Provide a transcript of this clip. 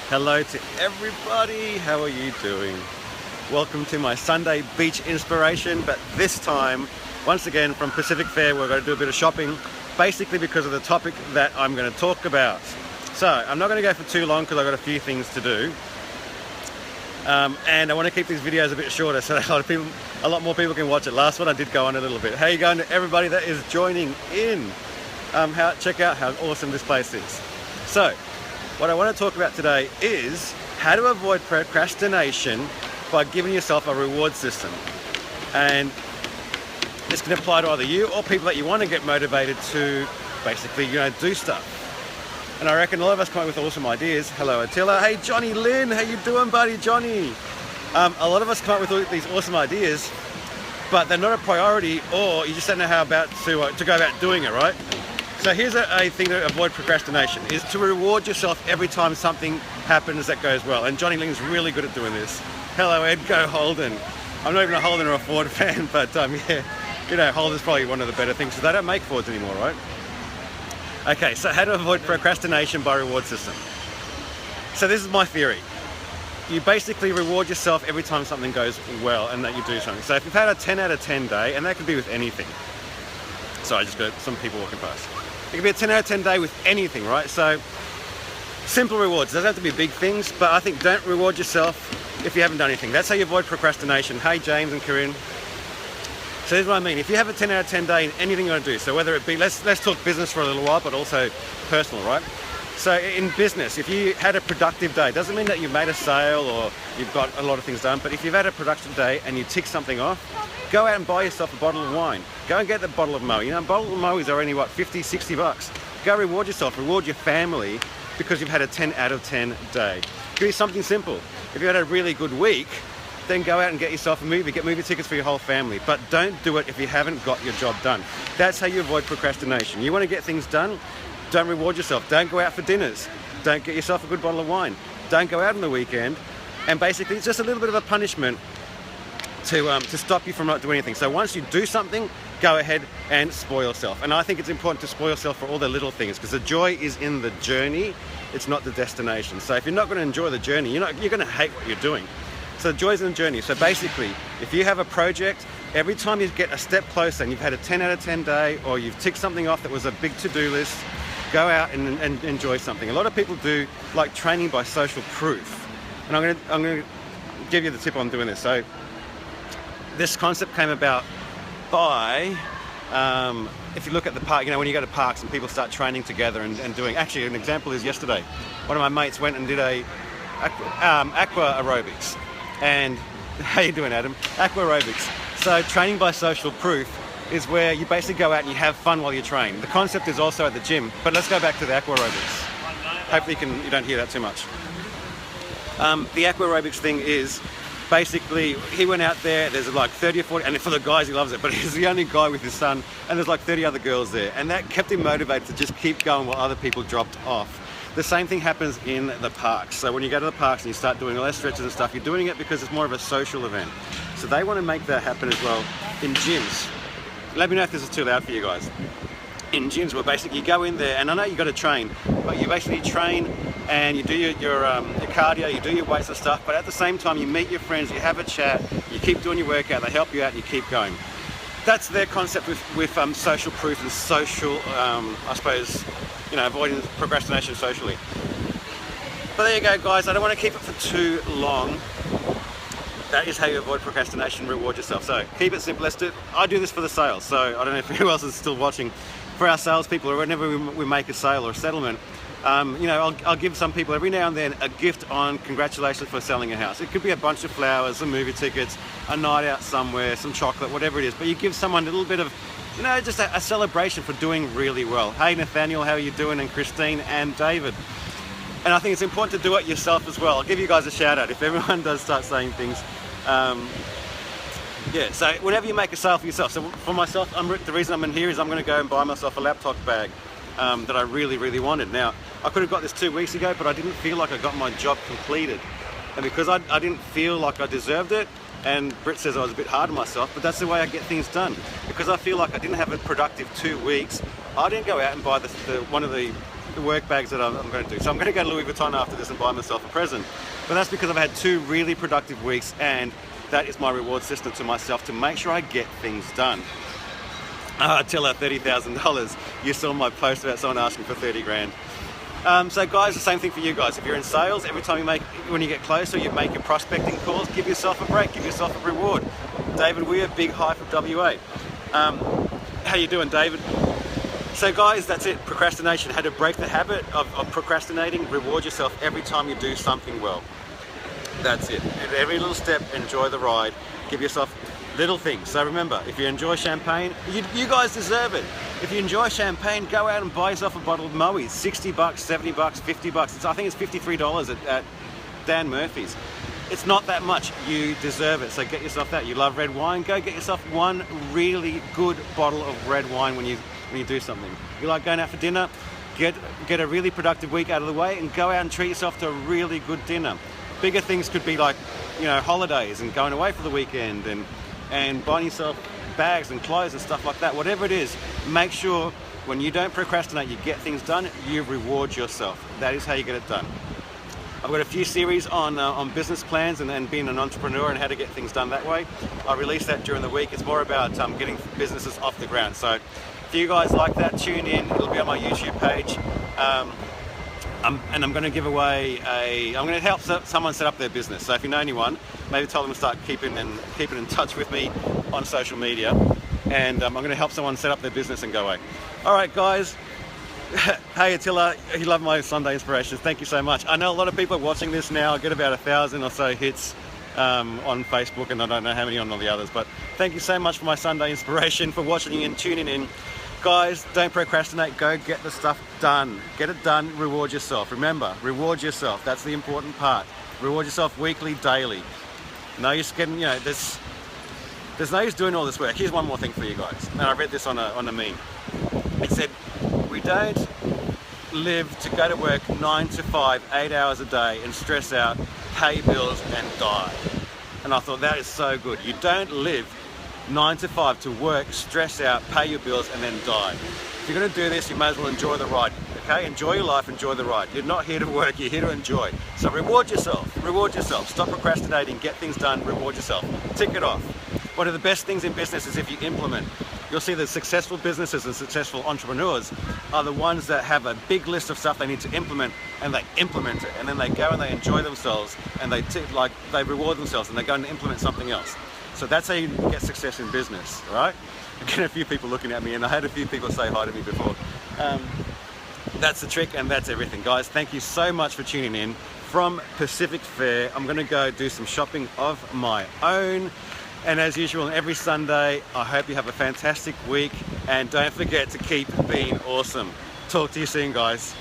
Hello to everybody, how are you doing? Welcome to my Sunday beach inspiration, but this time, once again from Pacific Fair, we're going to do a bit of shopping, basically because of the topic that I'm going to talk about. So, I'm not going to go for too long because I've got a few things to do. And I want to keep these videos a bit shorter so that a lot more people can watch it. Last one I did go on a little bit. How you going to everybody that is joining in? Check out how awesome this place is. So, what I want to talk about today is how to avoid procrastination by giving yourself a reward system. And this can apply to either you or people that you want to get motivated to basically, do stuff. And I reckon a lot of us come up with awesome ideas. Hello, Attila. Hey, Johnny Lynn. How you doing, buddy? Johnny. A lot of us come up with all these awesome ideas, but they're not a priority, or you just don't know how to go about doing it, right? So here's a thing to avoid procrastination, is to reward yourself every time something happens that goes well. And Johnny Lynn's really good at doing this. Hello, Edgo Holden. I'm not even a Holden or a Ford fan, but Holden's probably one of the better things, because they don't make Fords anymore, right? Okay, so how to avoid procrastination by reward system. So this is my theory. You basically reward yourself every time something goes well and that you do something. So if you've had a 10 out of 10 day, and that could be with anything. So I just got some people walking past. It could be a 10 out of 10 day with anything, right? So simple rewards. It doesn't have to be big things, but I think don't reward yourself if you haven't done anything. That's how you avoid procrastination. Hey, James and Corinne. So here's what I mean. If you have a 10 out of 10 day in anything you want to do, so whether it be, let's talk business for a little while, but also personal, right? So in business, if you had a productive day, doesn't mean that you've made a sale or you've got a lot of things done, but if you've had a productive day and you tick something off, go out and buy yourself a bottle of wine. Go and get the bottle of Moe. A bottle of Moe is only, $50-60. Go reward yourself, reward your family, because you've had a 10 out of 10 day. It could be something simple. If you had a really good week, then go out and get yourself a movie, get movie tickets for your whole family. But don't do it if you haven't got your job done. That's how you avoid procrastination. You want to get things done, don't reward yourself. Don't go out for dinners. Don't get yourself a good bottle of wine. Don't go out on the weekend. And basically, it's just a little bit of a punishment to stop you from not doing anything. So once you do something, go ahead and spoil yourself. And I think it's important to spoil yourself for all the little things, because the joy is in the journey, it's not the destination. So if you're not going to enjoy the journey, you're going to hate what you're doing. So the joy's in the journey. So basically, if you have a project, every time you get a step closer and you've had a 10 out of 10 day, or you've ticked something off that was a big to-do list, go out and enjoy something. A lot of people do like training by social proof. And I'm going to give you the tip on doing this. So this concept came about by, if you look at the park, when you go to parks and people start training together and doing, actually an example is yesterday, one of my mates went and did aqua aerobics. And how you doing, Adam? Aqua aerobics. So training by social proof is where you basically go out and you have fun while you train. The concept is also at the gym, but let's go back to the aqua aerobics. Hopefully you don't hear that too much. The aqua aerobics thing is basically, he went out there, there's like 30 or 40, and for the guys he loves it, but he's the only guy with his son, and there's like 30 other girls there, and that kept him motivated to just keep going while other people dropped off. The same thing happens in the parks. So when you go to the parks and you start doing less stretches and stuff, you're doing it because it's more of a social event. So they want to make that happen as well in gyms. Let me know if this is too loud for you guys. In gyms where basically you go in there, and I know you got to train, but you basically train and you do your cardio, you do your weights and stuff, but at the same time you meet your friends, you have a chat, you keep doing your workout, they help you out and you keep going. That's their concept with social proof and social, I suppose, avoiding procrastination socially. But there you go, guys. I don't want to keep it for too long. That is how you avoid procrastination, reward yourself. So keep it simple. I do this for the sales. So I don't know if who else is still watching. For our salespeople, or whenever we make a sale or a settlement, I'll give some people every now and then a gift on congratulations for selling a house. It could be a bunch of flowers, some movie tickets, a night out somewhere, some chocolate, whatever it is. But you give someone a little bit of, just a celebration for doing really well. Hey, Nathaniel, how are you doing? And Christine and David. And I think it's important to do it yourself as well. I'll give you guys a shout out if everyone does start saying things. So whenever you make a sale for yourself. So for myself, the reason I'm in here is I'm going to go and buy myself a laptop bag that I really, really wanted. Now, I could have got this 2 weeks ago, but I didn't feel like I got my job completed. And because I didn't feel like I deserved it, and Britt says I was a bit hard on myself, but that's the way I get things done. Because I feel like I didn't have a productive 2 weeks, I didn't go out and buy one of the the work bags that I'm going to do. So I'm going to go to Louis Vuitton after this and buy myself a present. But that's because I've had 2 really productive weeks, and that is my reward system to myself to make sure I get things done. Till at $30,000. You saw my post about someone asking for 30 grand. So guys, the same thing for you guys. If you're in sales, every time when you get closer, you make your prospecting calls, give yourself a break, give yourself a reward. David Weir, big hi from WA. How you doing, David? So guys, that's it. Procrastination. How to break the habit of procrastinating. Reward yourself every time you do something well. That's it. At every little step, enjoy the ride. Give yourself little things. So remember, if you enjoy champagne, you guys deserve it. If you enjoy champagne, go out and buy yourself a bottle of Moe's. $60, $70, $50. I think it's $53 at Dan Murphy's. It's not that much. You deserve it. So get yourself that. You love red wine, go get yourself one really good bottle of red wine when you do something. You like going out for dinner, get a really productive week out of the way and go out and treat yourself to a really good dinner. Bigger things could be like, holidays and going away for the weekend and buying yourself bags and clothes and stuff like that. Whatever it is, make sure when you don't procrastinate, you get things done, you reward yourself. That is how you get it done. I've got a few series on business plans and being an entrepreneur and how to get things done that way. I release that during the week. It's more about getting businesses off the ground. So if you guys like that, tune in. It'll be on my YouTube page. And I'm going to give away I'm going to help someone set up their business. So if you know anyone, maybe tell them to start keeping in touch with me on social media. And I'm going to help someone set up their business and go away. All right, guys. Hey Attila, you love my Sunday inspirations. Thank you so much. I know a lot of people are watching this now. I get about 1,000 or so hits on Facebook, and I don't know how many on all the others. But thank you so much for my Sunday inspiration, for watching and tuning in. Guys, don't procrastinate. Go get the stuff done. Get it done. Reward yourself. Remember, reward yourself. That's the important part. Reward yourself weekly, daily. No use getting, there's no use doing all this work. Here's one more thing for you guys. And I read this on a meme. It said, we don't live to go to work 9 to 5, 8 hours a day and stress out, pay bills and die. And I thought that is so good. You don't live 9 to 5 to work, stress out, pay your bills and then die. If you're going to do this, you may as well enjoy the ride. Okay, enjoy your life, enjoy the ride. You're not here to work, you're here to enjoy. So reward yourself, reward yourself. Stop procrastinating, get things done, reward yourself. Tick it off. One of the best things in business is if you implement. You'll see that successful businesses and successful entrepreneurs are the ones that have a big list of stuff they need to implement, and they implement it. And then they go and they enjoy themselves, and they reward themselves, and they go and implement something else. So that's how you get success in business, right? I get a few people looking at me, and I had a few people say hi to me before. That's the trick, and that's everything, guys. Thank you so much for tuning in from Pacific Fair. I'm going to go do some shopping of my own. And as usual, every Sunday, I hope you have a fantastic week. And don't forget to keep being awesome. Talk to you soon, guys.